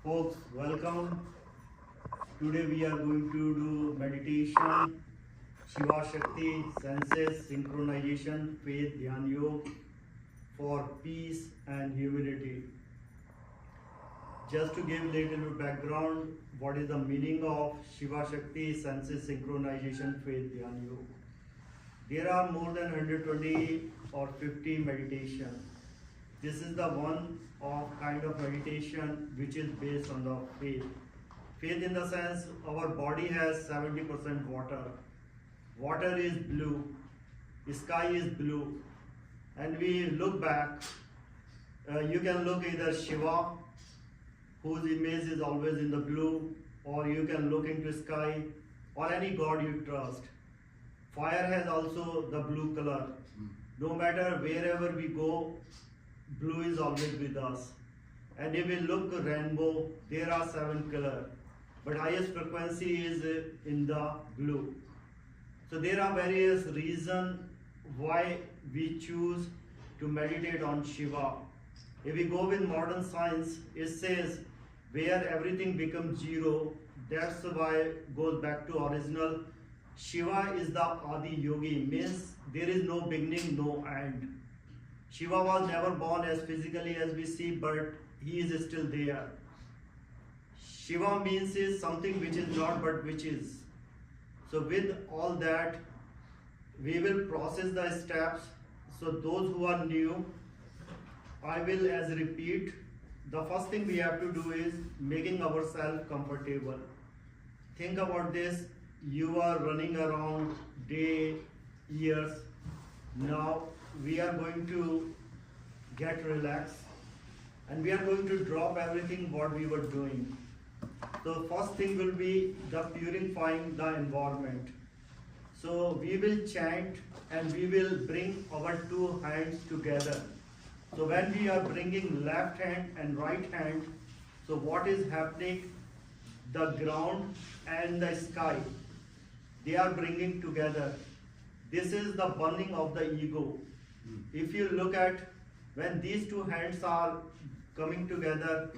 Folks, welcome. Today we are going to do meditation, Shiva Shakti, senses, synchronization, faith, Dhyan Yog for peace and humility. Just to give a little bit background, what is the meaning of Shiva Shakti, senses, synchronization, faith, Dhyan Yog? There are more than 120 or 50 meditation. This is the one of kind of meditation which is based on the faith. Faith in the sense our body has 70% water. Water is blue, sky is blue, and we look back. You can look either Shiva, whose image is always in the blue, or you can look into sky, or any god you trust. Fire has also the blue color. No matter wherever we go, blue is always with us. And if we look rainbow, there are 7 colors, but highest frequency is in the blue. So there are various reasons why we choose to meditate on Shiva. If we go with modern science, it says where everything becomes zero, that's why it goes back to original. Shiva is the Adi Yogi, means there is no beginning, no end. Shiva was never born as physically as we see, but he is still there. Shiva means is something which is not but which is. So with all that, we will process the steps. So those who are new, I will as repeat, the first thing we have to do is making ourselves comfortable. Think about this, you are running around day, years. Now we are going to get relaxed and we are going to drop everything what we were doing. So first thing will be the purifying the environment. So we will chant and we will bring our 2 hands together. So when we are bringing left hand and right hand, so what is happening? The ground and the sky, they are bringing together. This is the burning of the ego. If you look at when these 2 hands are coming together,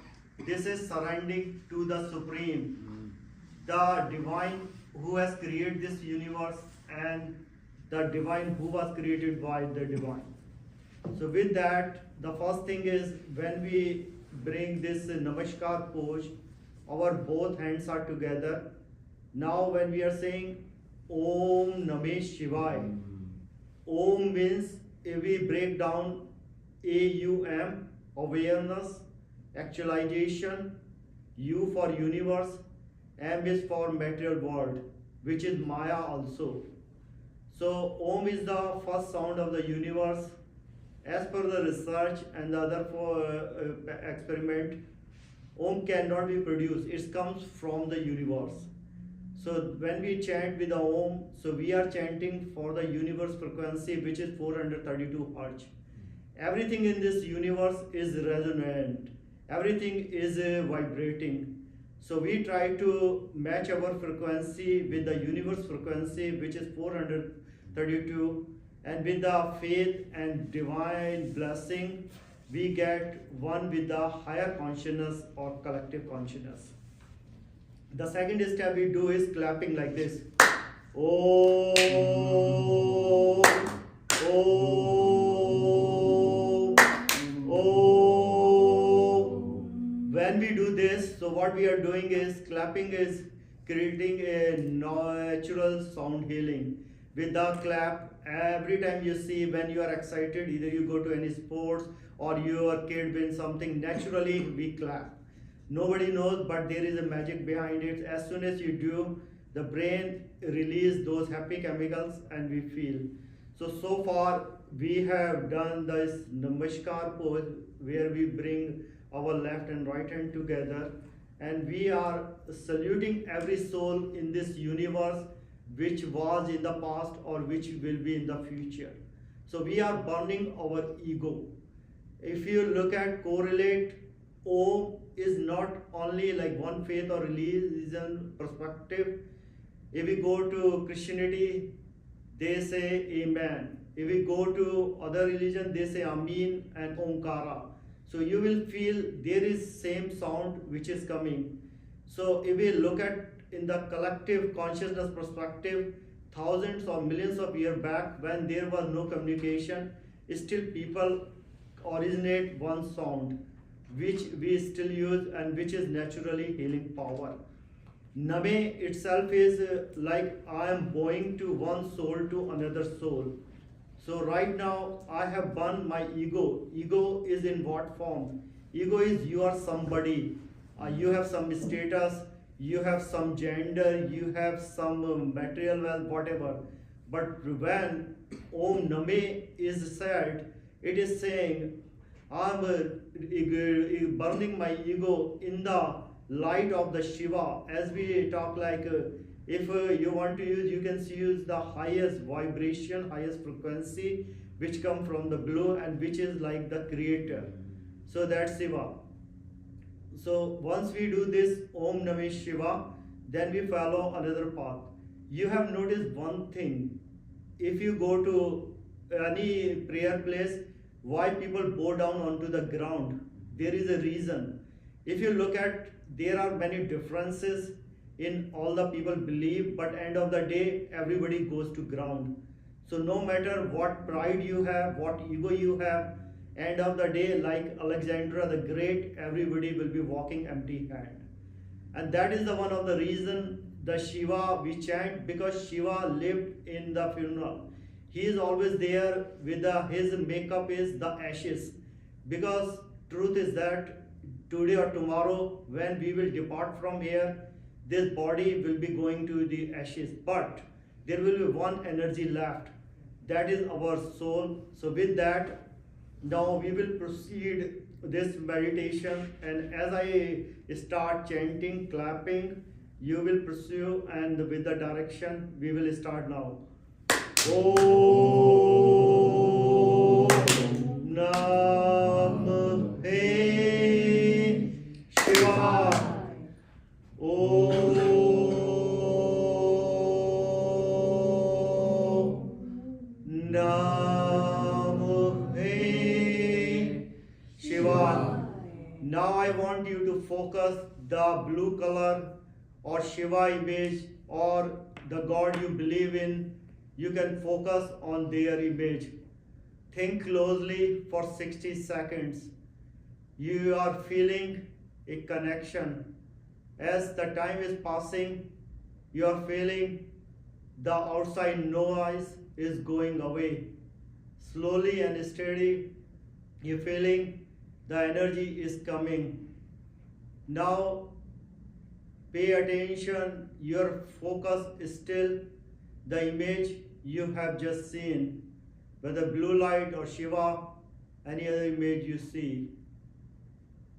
this is surrendering to the Supreme, the Divine who has created this universe and the Divine who was created by the Divine. So with that, the first thing is when we bring this Namaskar pose, our both hands are together. Now when we are saying Om Namah Shivaya, Om means if we break down AUM, awareness, actualization, U for universe, M is for material world, which is Maya also. So Om is the first sound of the universe. As per the research and the other for experiment, Om cannot be produced. It comes from the universe. So when we chant with the Om, so we are chanting for the universe frequency, which is 432 Hz. Everything in this universe is resonant. Everything is vibrating. So we try to match our frequency with the universe frequency, which is 432. And with the faith and divine blessing, we get one with the higher consciousness or collective consciousness. The second step we do is clapping like this. Om, Om, Om. When we do this, so what we are doing is clapping is creating a natural sound healing. With the clap, every time you see when you are excited, either you go to any sports or your kid wins something, naturally we clap. Nobody knows, but there is a magic behind it. As soon as you do, the brain release those happy chemicals and we feel. So far we have done this Namaskar pose where we bring our left and right hand together and we are saluting every soul in this universe which was in the past or which will be in the future. So we are burning our ego. If you look at correlate, Om is not only like one faith or religion perspective. If we go to Christianity, they say Amen. If we go to other religion, they say Amin and Omkara. So you will feel there is same sound which is coming. So if we look at in the collective consciousness perspective, thousands or millions of years back when there was no communication, still people originate one sound which we still use and which is naturally healing power. Name itself is like I am bowing to one soul to another soul. So right now I have burned my ego. Ego is in what form? Ego is you are somebody. You have some status, you have some gender, you have some material wealth, whatever. But when Om Name is said, it is saying, I am burning my ego in the light of the Shiva. As we talk like, if you want to use, you can use the highest vibration, highest frequency, which come from the blue and which is like the creator. So that's Shiva. So once we do this Om Namah Shiva, then we follow another path. You have noticed one thing. If you go to any prayer place, why people bow down onto the ground? There is a reason. If you look at, there are many differences in all the people believe, but end of the day, everybody goes to ground. So no matter what pride you have, what ego you have, end of the day, like Alexandra the Great, everybody will be walking empty hand. And that is the one of the reason the Shiva we chant, because Shiva lived in the funeral. He is always there with his makeup is the ashes. Because truth is that today or tomorrow when we will depart from here, this body will be going to the ashes. But there will be one energy left. That is our soul. So with that, now we will proceed this meditation, and as I start chanting, clapping, you will pursue, and with the direction we will start now. Om Namah Shivaya. Om Now I want you to focus the blue color or Shiva image or the God you believe in. You can focus on their image. Think closely for 60 seconds. You are feeling a connection. As the time is passing, you are feeling the outside noise is going away. Slowly and steady, you're feeling the energy is coming. Now pay attention, your focus is still the image you have just seen, whether blue light or Shiva, any other image you see.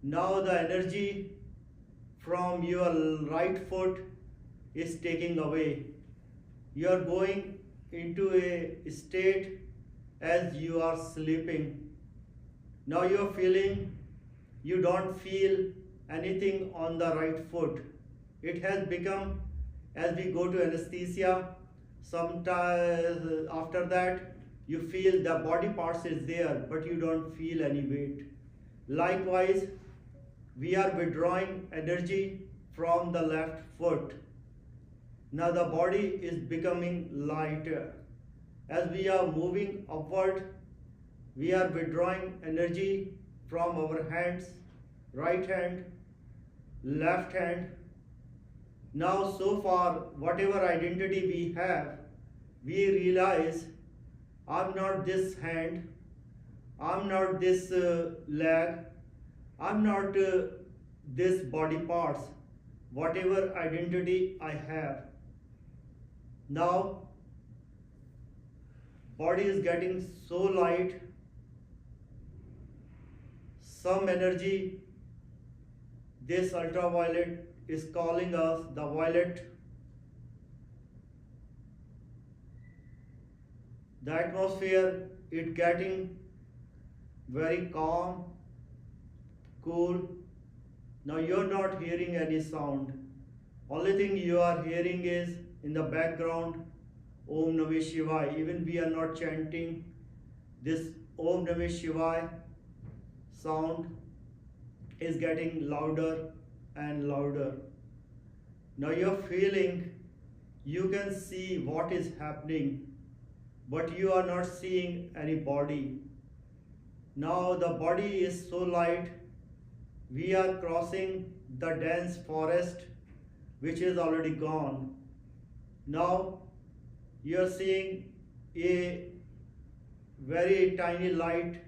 Now the energy from your right foot is taking away. You are going into a state as you are sleeping. Now you are feeling, you don't feel anything on the right foot. It has become, as we go to anesthesia, sometimes after that you feel the body parts is there, but you don't feel any weight. Likewise, we are withdrawing energy from the left foot. Now the body is becoming lighter. As we are moving upward, we are withdrawing energy from our hands, right hand, left hand. Now so far, whatever identity we have, we realize I'm not this hand, I'm not this leg, I'm not this body parts, whatever identity I have. Now, body is getting so light, some energy, this ultraviolet is calling us, the violet. The atmosphere is getting very calm, cool. Now you're not hearing any sound. Only thing you are hearing is in the background Om Namah Shivaya. Even we are not chanting this Om Namah Shivaya sound, is getting louder and louder. Now you're feeling you can see what is happening, but you are not seeing any body. Now the body is so light. We are crossing the dense forest which is already gone. Now you are seeing a very tiny light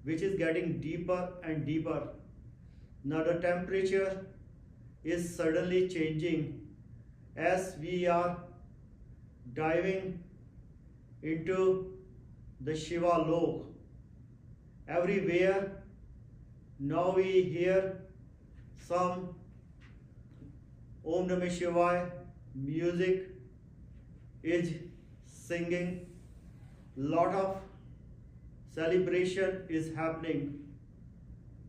which is getting deeper and deeper. Now the temperature is suddenly changing as we are diving into the Shiva Lok. Everywhere now we hear some Om Namah Shivaya music is singing. Lot of celebration is happening.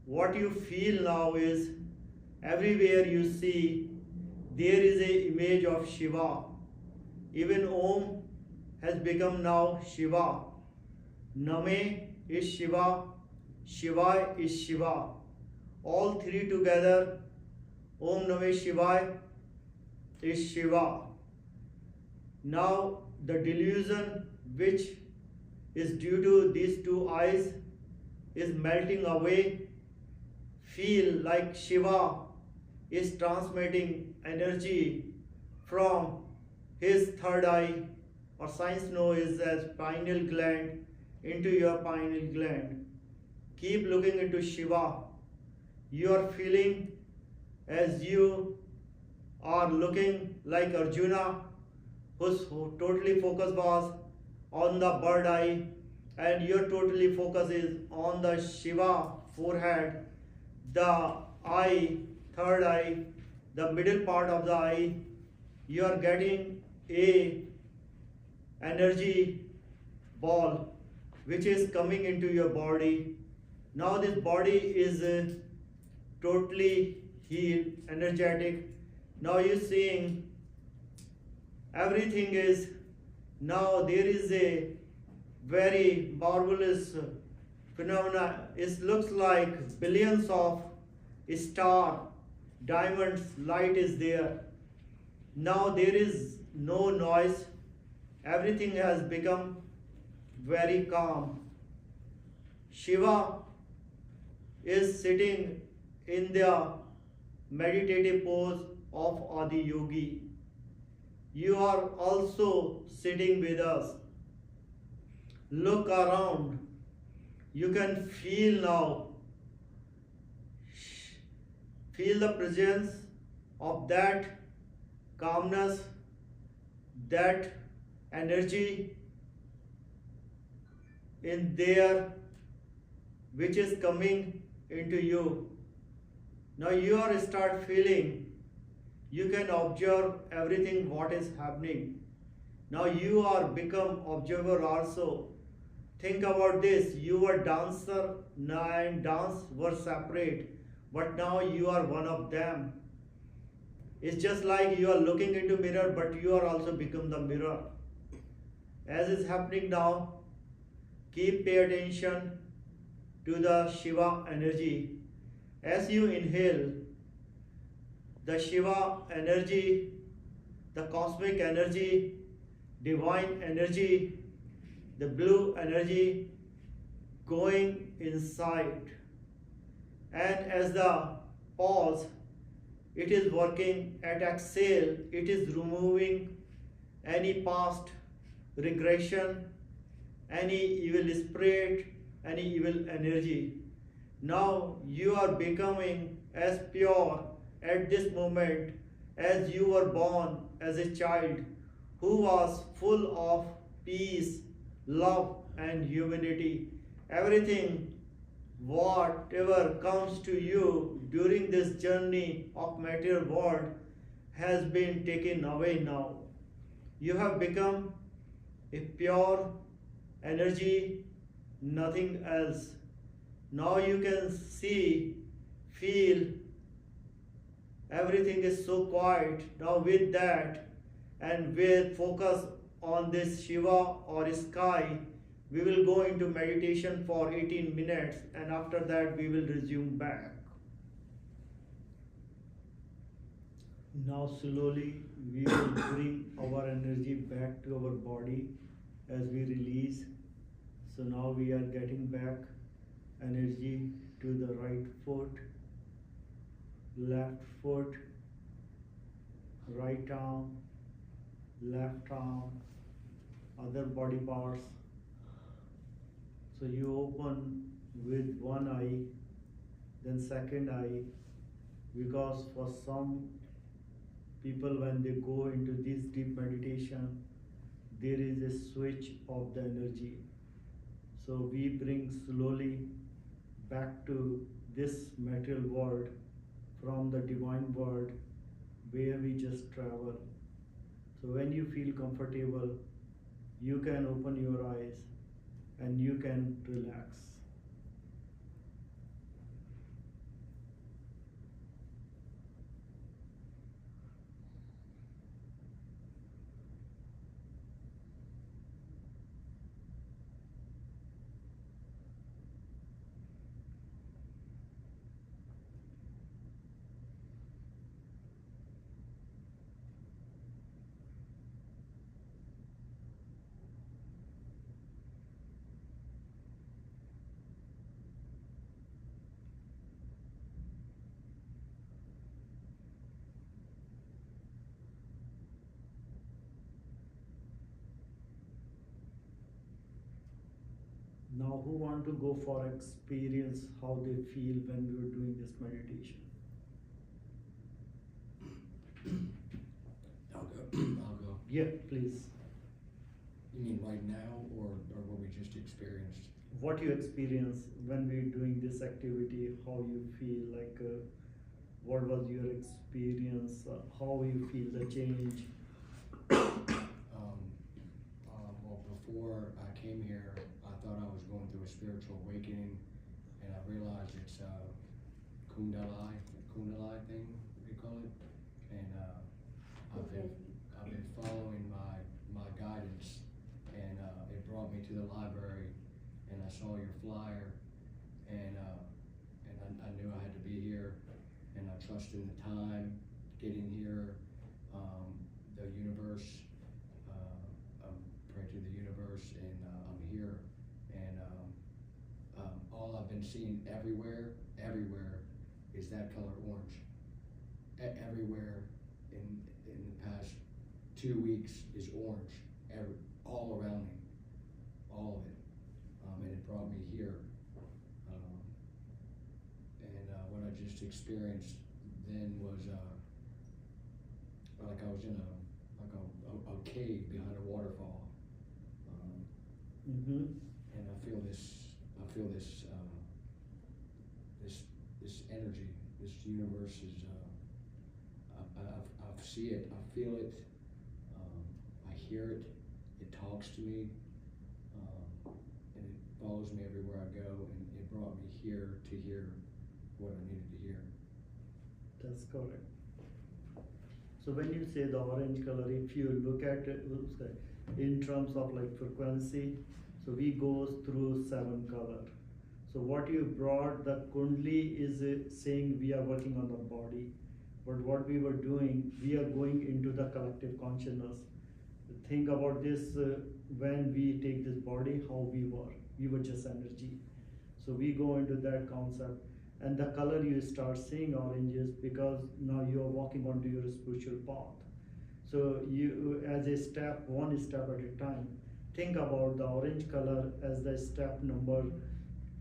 What you feel now is everywhere you see there is a image of Shiva. Even Om has become now Shiva. Name is Shiva, Shivaya is Shiva. All three together, Om Namah Shivaya is Shiva. Now the delusion which is due to these two eyes is melting away. Feel like Shiva is transmitting energy from his third eye, or science knows as pineal gland, into your pineal gland. Keep looking into Shiva. You are feeling as you are looking like Arjuna, whose totally focus was on the bird eye, and your totally focus is on the Shiva forehead, the eye, third eye, the middle part of the eye. You are getting a energy ball which is coming into your body. Now this body is totally healed, energetic. Now you're seeing everything is, now there is a very marvelous phenomena. It looks like billions of star, diamonds, light is there. Now there is no noise. Everything has become very calm. Shiva is sitting in the meditative pose of Adi Yogi. You are also sitting with us. Look around. You can feel now. Feel the presence of that calmness, that energy in there which is coming into you. Now you are start feeling. You can observe everything what is happening. Now you are become observer also. Think about this. You were dancer and dance were separate, but now you are one of them. It's just like you are looking into mirror, but you are also become the mirror. As is happening now, keep pay attention to the Shiva energy. As you inhale, the Shiva energy, the cosmic energy, divine energy, the blue energy going inside. And as the pause, it is working. At exhale, it is removing any past regression, any evil spirit, any evil energy. Now you are becoming as pure at this moment as you were born as a child who was full of peace, love and humanity. Everything, whatever comes to you during this journey of material world has been taken away now. You have become a pure energy, nothing else. Now you can see, feel, everything is so quiet. Now with that and with focus on this Shiva or sky, we will go into meditation for 18 minutes and after that we will resume back. Now slowly we will bring our energy back to our body as we release. So now we are getting back energy to the right foot, left foot, right arm, left arm, other body parts. So you open with one eye, then second eye, because for some people when they go into this deep meditation, there is a switch of the energy. So we bring slowly back to this material world from the divine world where we just travel. So when you feel comfortable, you can open your eyes and you can relax. Now who want to go for experience how they feel when we are doing this meditation? I'll go. I'll go. Yeah, please. You mean right now or what we just experienced? What you experience when we are doing this activity, how you feel, like what was your experience, how you feel the change? Well, before I came here, I thought I was going through a spiritual awakening, and I realized it's Kundalai thing, we call it, and I've been following my guidance, and it brought me to the library, and I saw your flyer, and I knew I had to be here, and I trusted the time, getting here, the universe. Pray to the universe, and I'm here, and all I've been seeing everywhere is that color orange. Everywhere in the past 2 weeks is orange, all around me, all of it, and it brought me here, and what I just experienced then was like I was in a cave behind a waterfall. And I feel this energy, this universe is, I see it, I feel it, I hear it, it talks to me, and it follows me everywhere I go, and it brought me here to hear what I needed to hear. That's correct. So when you say the orange color, if you look at it in terms of like frequency, so we goes through 7 color. So what you brought, the Kundli is saying we are working on the body, but what we were doing, we are going into the collective consciousness. Think about this, when we take this body, how we were just energy. So we go into that concept, and the color you start seeing oranges because now you are walking onto your spiritual path. So you, as a step, one step at a time, think about the orange color as the step number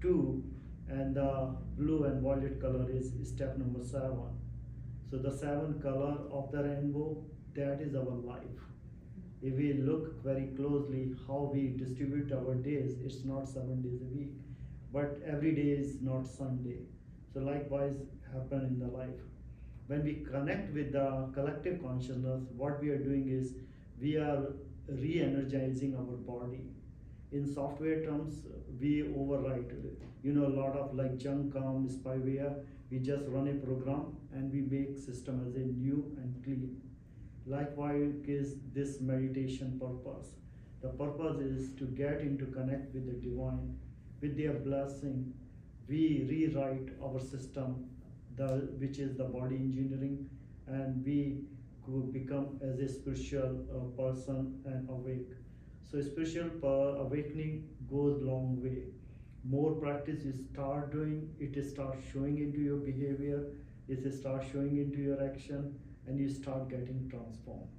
2, and the blue and violet color is step number 7. So the 7 color of the rainbow, that is our life. If we look very closely how we distribute our days, it's not 7 days a week, but every day is not Sunday. So likewise happen in the life. When we connect with the collective consciousness, what we are doing is we are re-energizing our body. In software terms, we overwrite. A lot of like junk comes spyware. We just run a program and we make system as a new and clean. Likewise is this meditation purpose. The purpose is to get into connect with the divine. With their blessing, we rewrite our system, which is the body engineering, and we could become as a spiritual person and awake. So spiritual awakening goes long way. More practice you start doing, it starts showing into your behavior, it starts showing into your action, and you start getting transformed.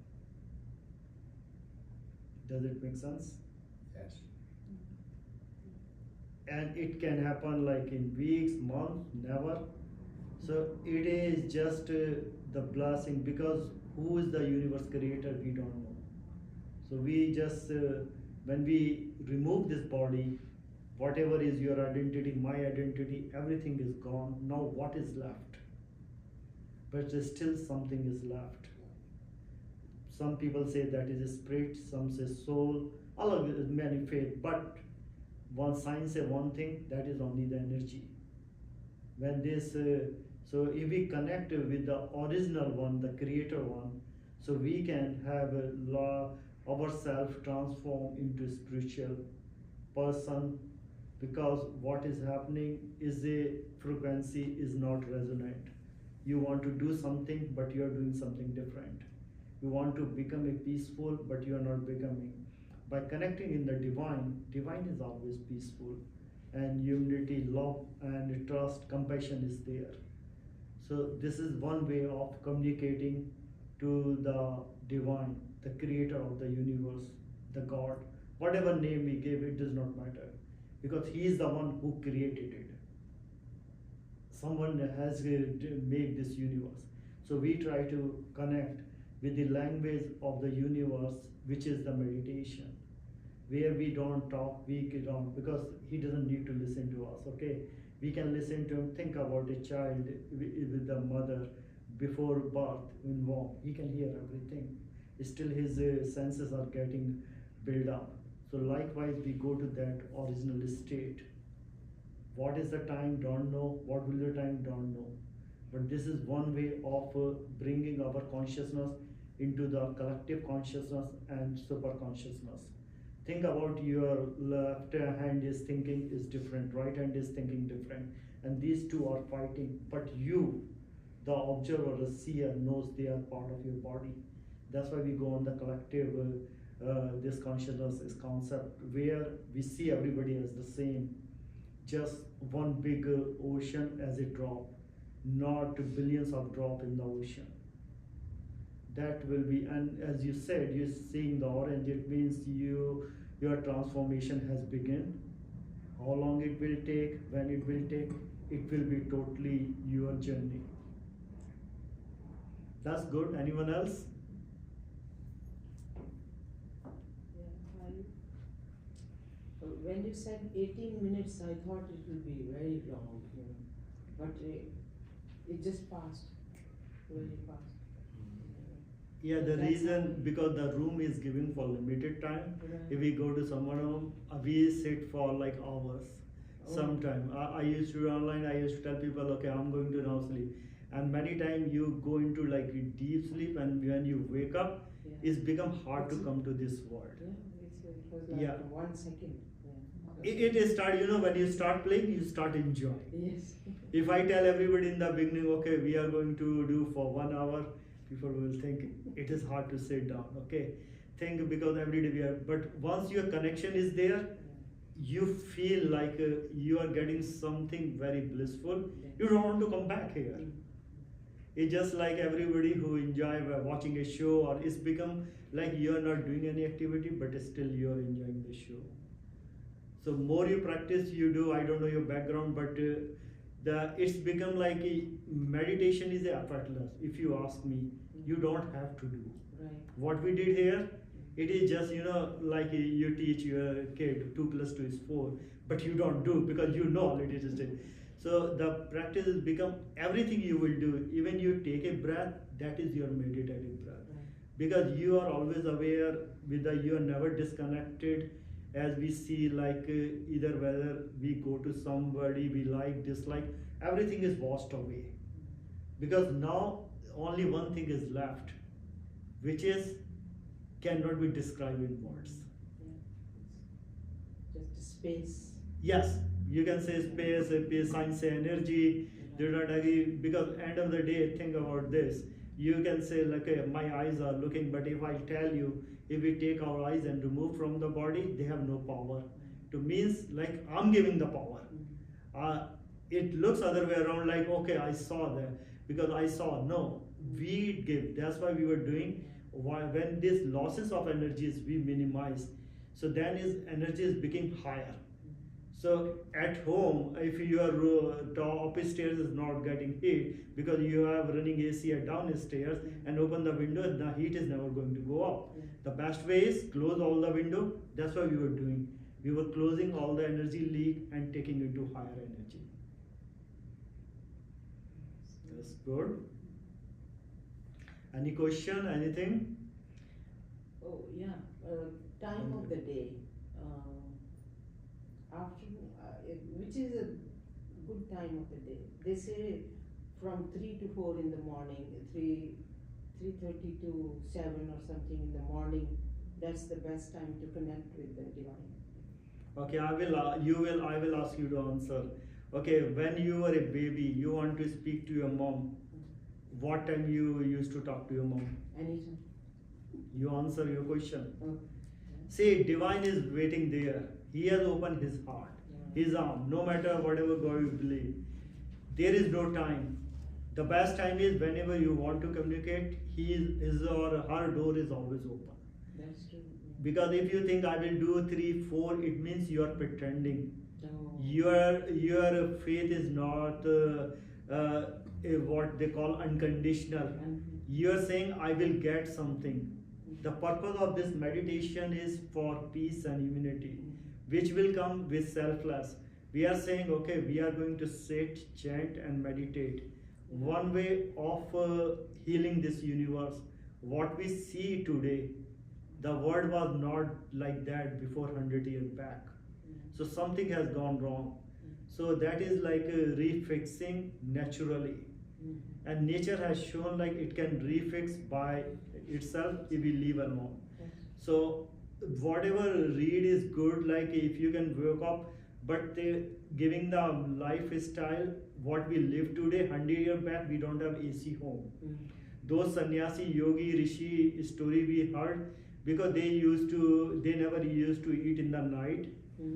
Does it make sense? Yes. And it can happen like in weeks, months, never. So it is just the blessing, because who is the universe creator we don't know. So we just when we remove this body, whatever is your identity, my identity, everything is gone. Now what is left? But there's still something is left. Some people say that is a spirit, some say soul, all of it is many faith, but one science say one thing, that is only the energy. When this so if we connect with the original one, the creator one, so we can have a law ourselves transform into spiritual person, because what is happening is a frequency is not resonant. You want to do something, but you are doing something different. You want to become a peaceful, but you are not becoming. By connecting in the divine, divine is always peaceful, and unity, love, and trust, compassion is there. So this is one way of communicating to the divine, the creator of the universe, the God. Whatever name we gave, it does not matter, because he is the one who created it. Someone has made this universe. So we try to connect with the language of the universe, which is the meditation, where we don't talk, we don't, because he doesn't need to listen to us, okay? We can listen to him. Think about a child with the mother before birth, in womb. He can hear everything. Still his senses are getting built up. So likewise, we go to that original state. What is the time? Don't know. What will the time? Don't know. But this is one way of bringing our consciousness into the collective consciousness and super consciousness. Think about your left hand is thinking is different, right hand is thinking different, and these two are fighting. But you, the observer, the seer, knows they are part of your body. That's why we go on the collective. This consciousness is concept where we see everybody as the same, just one big ocean as a drop, not billions of drops in the ocean. That will be, and as you said, you're seeing the orange, it means your transformation has begun. How long it will take, when it will take, it will be totally your journey. That's good. Anyone else? When you said 18 minutes, I thought it will be very long, but it just passed very fast. Yeah, the reason, because the room is given for limited time. Right. If we go to someone home, we sit for like hours. Oh. Sometime I used to do online. I used to tell people, okay, I'm going to now sleep, and many times you go into like deep sleep, and when you wake up, Yeah. it's become hard to come to this world. Yeah, it was like Yeah. 1 second. It is start, when you start playing, you start enjoying. Yes. If I tell everybody in the beginning, okay, we are going to do for 1 hour, people will think it is hard to sit down, okay? Think, because every day we are, but once your connection is there, you feel like you are getting something very blissful. You don't want to come back here. It's just like everybody who enjoy watching a show, or it's become like you are not doing any activity, but still you are enjoying the show. So more you practice, you do. I don't know your background, but it's become like meditation is effortless. If you ask me, you don't have to do. Right. What we did here, it is just like you teach your kid 2 + 2 is 4, but you don't do because you know already it is done. So the practice has become everything you will do. Even you take a breath, that is your meditative breath, Right. because you are always aware you are never disconnected. As we see, like either whether we go to somebody we like, dislike, everything is washed away, because now only one thing is left, which is cannot be described in words. Yeah. Just a space. Yes, you can say space, science say energy. They don't agree, because end of the day, think about this. You can say like my eyes are looking, but if I tell you, if we take our eyes and remove from the body, they have no power. To means like I'm giving the power. It looks other way around, like okay, I saw that because I saw. No, we give. That's why we were doing. When these losses of energies we minimize, so then his energy is becoming higher. So at home, if your top stairs is not getting heat because you have running AC at downstairs and open the window, the heat is never going to go up. The best way is close all the window. That's what we were doing. We were closing all the energy leak and taking it to higher energy. That's good. Any question? Anything? Oh yeah, time of the day. Which is a good time of the day? They say from 3 to 4 in the morning, 3:30 to 7 or something in the morning. That's the best time to connect with the divine. Okay, I will ask you to answer. Okay, when you were a baby, you want to speak to your mom. What time you used to talk to your mom? Anytime. You answer your question. Oh. See, divine is waiting there. He has opened his heart, his arm. No matter whatever God you believe, there is no time. The best time is whenever you want to communicate. His or her door is always open. That's true. Because if you think I will do 3, 4, it means you are pretending. No. Your faith is not what they call unconditional. You are saying I will get something. The purpose of this meditation is for peace and unity, which will come with selfless. We are saying, okay, we are going to sit, chant, and meditate. One way of healing this universe. What we see today, the world was not like that before 100 years back. So something has gone wrong. So that is like refixing naturally. And nature has shown like it can refix by itself if we leave alone. So whatever read is good, like if you can wake up, but giving the lifestyle what we live today, 100 years back we don't have AC home. Those sannyasi, yogi, rishi story we heard, because they never used to eat in the night.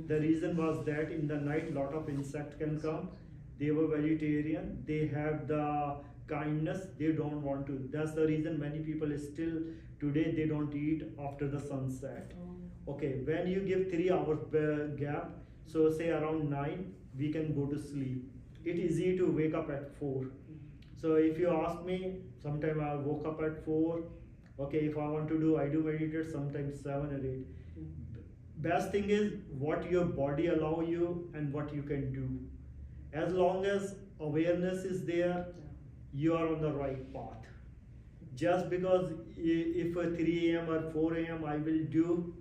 The reason was that in the night lot of insect can come. They were vegetarian. They have the kindness. They don't want to. That's the reason many people still today they don't eat after the sunset. Okay, when you give 3 hours gap, so say around 9, we can go to sleep. It is easy to wake up at 4. So if you ask me, sometime I woke up at 4. Okay, if I want to do, I do meditate sometimes 7 or 8. Best thing is what your body allow you and what you can do. As long as awareness is there, you are on the right path. Just because if 3 a.m. or 4 a.m. I will do,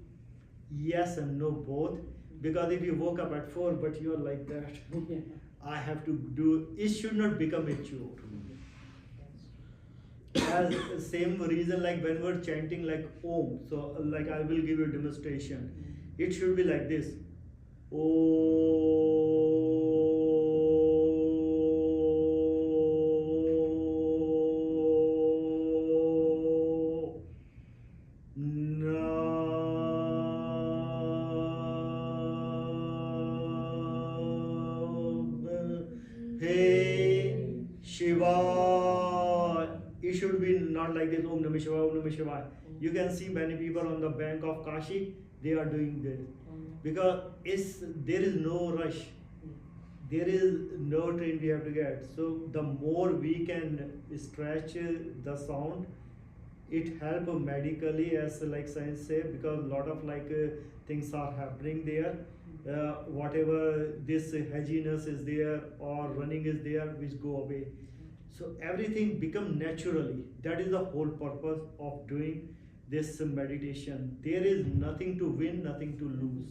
yes and no both. Because if you woke up at 4 but you are like that, I have to do, it should not become a chore. As same reason like when we're chanting like Om, so like I will give you a demonstration. It should be like this. Shiva. It should be not like this. Om Namah Shivaya, Om Namah Shivaya. You can see many people on the bank of Kashi, they are doing this. Because there is no rush. There is no train we have to get. So the more we can stretch the sound, it helps medically, as like science say, because a lot of like things are happening there. Whatever this hedginess is there or running is there, which go away. So everything become naturally. That is the whole purpose of doing this meditation. There is nothing to win, nothing to lose.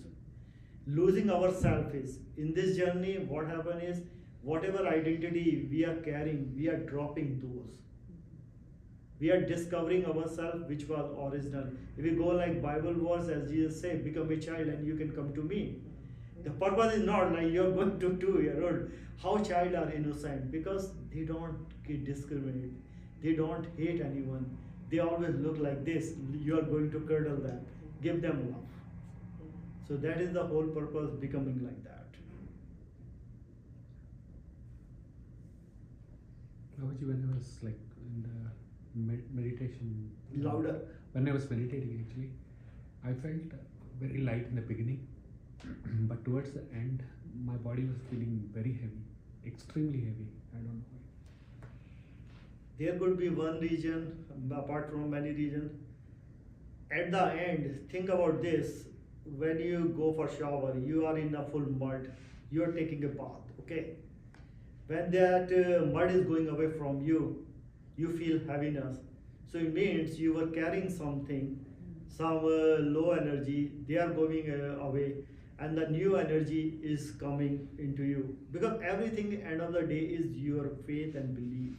Losing ourselves is, in this journey, what happens is, whatever identity we are carrying, we are dropping those. We are discovering ourselves, which was original. If we go like Bible verse, as Jesus said, become a child and you can come to me. The purpose is not like you're going to 2-year-old. How child are innocent? Because they don't discriminate. They don't hate anyone. They always look like this. You are going to cuddle them, give them love. So that is the whole purpose, becoming like that. Babaji, when I was like in the meditation, Louder. when I was meditating actually, I felt very light in the beginning, but towards the end, my body was feeling very heavy, extremely heavy. I don't know why. There could be one reason, apart from many reasons. At the end, think about this. When you go for shower, you are in a full mud. You are taking a bath, okay? When that mud is going away from you, you feel heaviness. So it means you were carrying something, some low energy, they are going away, and the new energy is coming into you. Because everything, end of the day, is your faith and belief.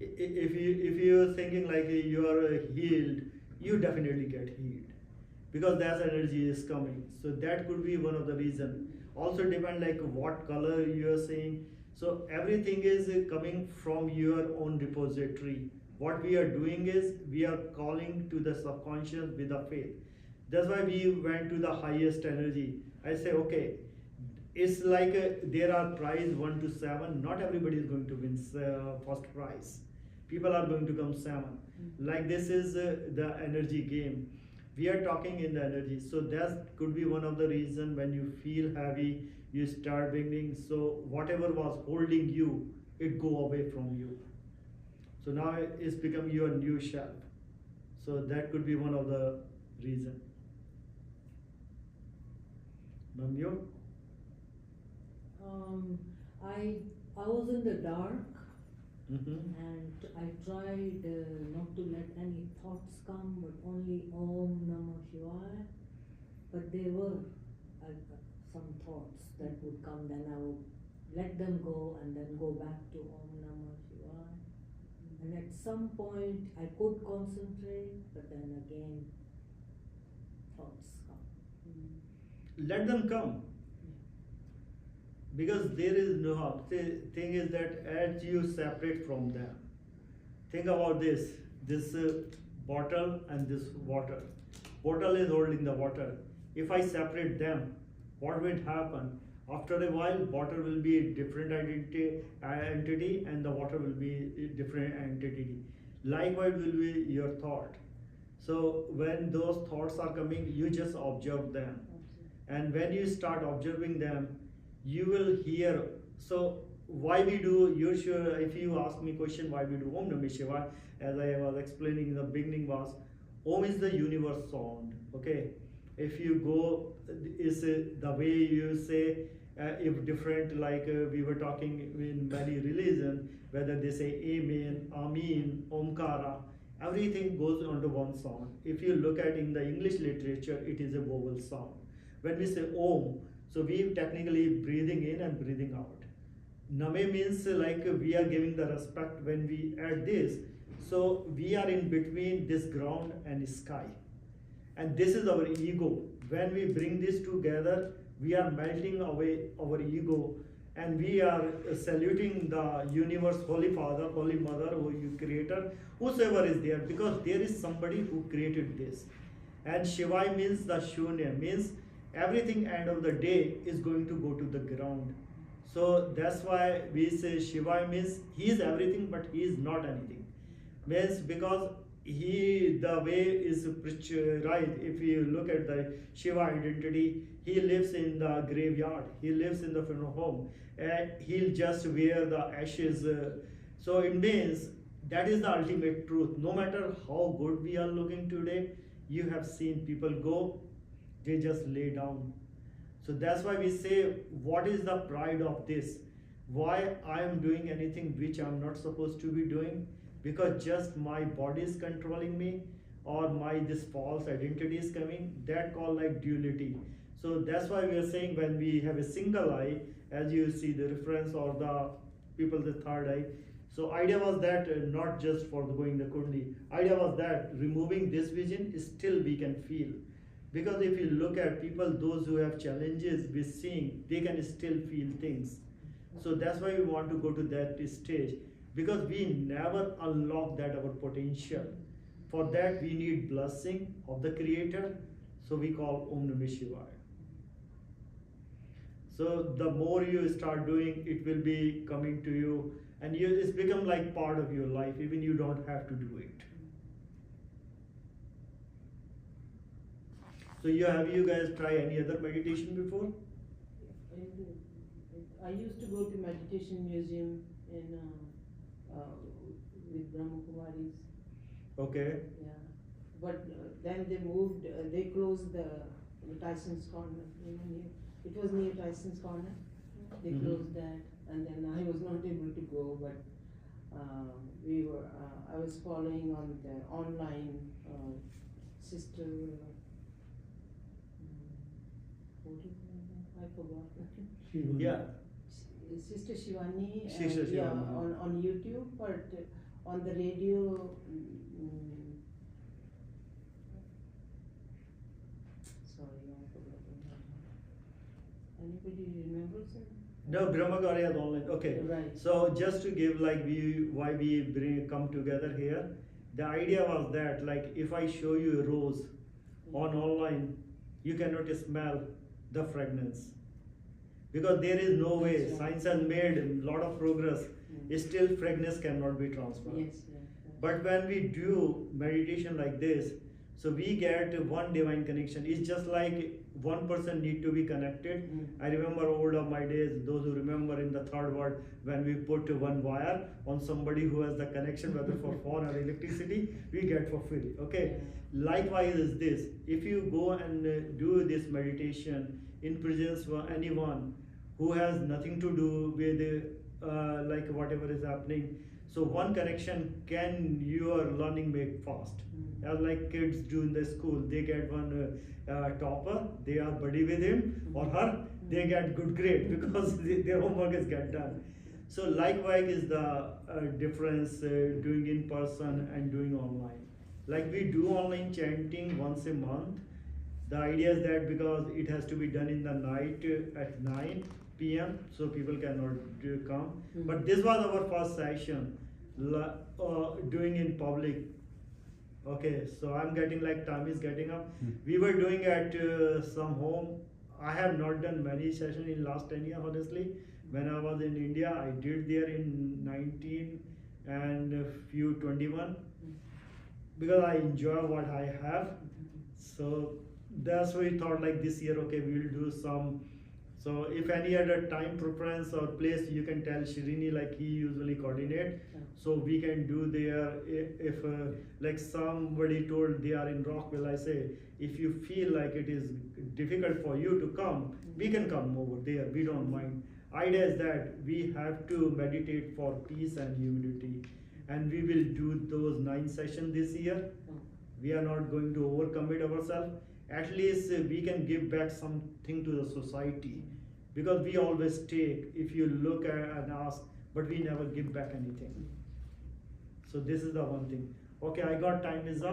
If you are thinking like you are healed, you definitely get healed, because that energy is coming. So that could be one of the reason. Also depend like what color you are saying. So everything is coming from your own repository. What we are doing is we are calling to the subconscious with the faith. That's why we went to the highest energy. I say, okay, it's like there are prize 1 to 7. Not everybody is going to win first prize. People are going to come 7. Like this is the energy game. We are talking in the energy. So that could be one of the reason when you feel heavy, you start beginning. So whatever was holding you, it go away from you. So now it's become your new self. So that could be one of the reason. Namyo? I was in the dark, Mm-hmm. and I tried not to let any thoughts come, but only Om Namah Shivaya. But there were some thoughts that would come, then I would let them go and then go back to Om Namah Shivaya. And at some point I could concentrate, but then again thoughts come. Let them come. Because there is no harm. The thing is that as you separate from them, think about this bottle and this water. Bottle is holding the water. If I separate them, what will happen? After a while, water will be a different entity and the water will be a different entity. Likewise will be your thought. So when those thoughts are coming, you just observe them. And when you start observing them, you will hear. So why we do, if you ask me question why we do Om Namah Shivaya, as I was explaining in the beginning, was Om is the universe sound. Okay, if you go is the way you say, if different, like we were talking in many religion, whether they say Amen, Amin, Omkara, everything goes under one sound. If you look at in the English literature, it is a vowel sound. When we say Om, so we technically breathing in and breathing out. Name means like we are giving the respect when we add this. So we are in between this ground and sky. And this is our ego. When we bring this together, we are melting away our ego, and we are saluting the universe, Holy Father, Holy Mother, Holy Creator, whosoever is there, because there is somebody who created this. And Shivai means the Shunya, means everything end of the day is going to go to the ground. So that's why we say Shiva means he is everything, but he is not anything. Means because he, the way is right. If you look at the Shiva identity, he lives in the graveyard, he lives in the funeral home, and he'll just wear the ashes. So it means that is the ultimate truth. No matter how good we are looking today, you have seen people go, they just lay down. So that's why we say, what is the pride of this? Why I am doing anything which I am not supposed to be doing? Because just my body is controlling me, or my this false identity is coming, that called like duality. So that's why we are saying when we have a single eye, as you see the reference, or the people the third eye. So idea was that not just for going the Kundi, idea was that removing this vision, still we can feel. Because if you look at people, those who have challenges with seeing, they can still feel things. So that's why we want to go to that stage. because we never unlock that our potential. For that we need blessing of the Creator, so we call Om Namah Shivaya. So the more you start doing, it will be coming to you, and it's become like part of your life, even you don't have to do it. So have you guys tried any other meditation before? I used to go to meditation museum in with Brahma Kumaris. Okay. Yeah, but then they moved. They closed the Tyson's Corner. It was near Tyson's Corner. They closed that, and then I was not able to go. But I was following on the online sister. What is her name? I forgot. Yeah. Sister Shivani. Sister Yeah, Shivani. on YouTube, but on the radio. Sorry, I forgot. Anybody remembers it? No, Brahmacharya is online. Okay. Right. So just to give like why we come together here, the idea was that like if I show you a rose on online, you cannot smell the fragrance. Because there is no way, science has made a lot of progress, still fragrance cannot be transferred. Yes, But when we do meditation like this, so we get one divine connection. It's just like one person need to be connected. I remember old of my days, those who remember in the third world, when we put one wire on somebody who has the connection, whether for phone or electricity, we get for free. Okay. Likewise is this. If you go and do this meditation in presence of anyone who has nothing to do with like whatever is happening, so one connection can your learning make fast. As like kids do in the school, they get one topper, they are buddy with him or her, they get good grade because their homework is get done. So likewise is the difference doing in person and doing online. Like we do online chanting once a month. The idea is that because it has to be done in the night at 9 p.m. so people cannot come. But this was our first session doing in public. Okay, so I'm getting like time is getting up. We were doing at some home. I have not done many sessions in last 10 years honestly. When I was in India, I did there in 19 and a few 21 because I enjoy what I have. So that's why we thought like this year, okay, we'll do some. So if any other time preference or place, you can tell Shirini like he usually coordinate. So we can do there if like somebody told they are in Rockville, I say, if you feel like it is difficult for you to come, we can come over there, we don't mind. Idea is that we have to meditate for peace and unity. And we will do those 9 sessions this year. We are not going to overcommit ourselves. At least we can give back something to the society. Because we always take, if you look at and ask, but we never give back anything. So this is the one thing. Okay, I got time is up.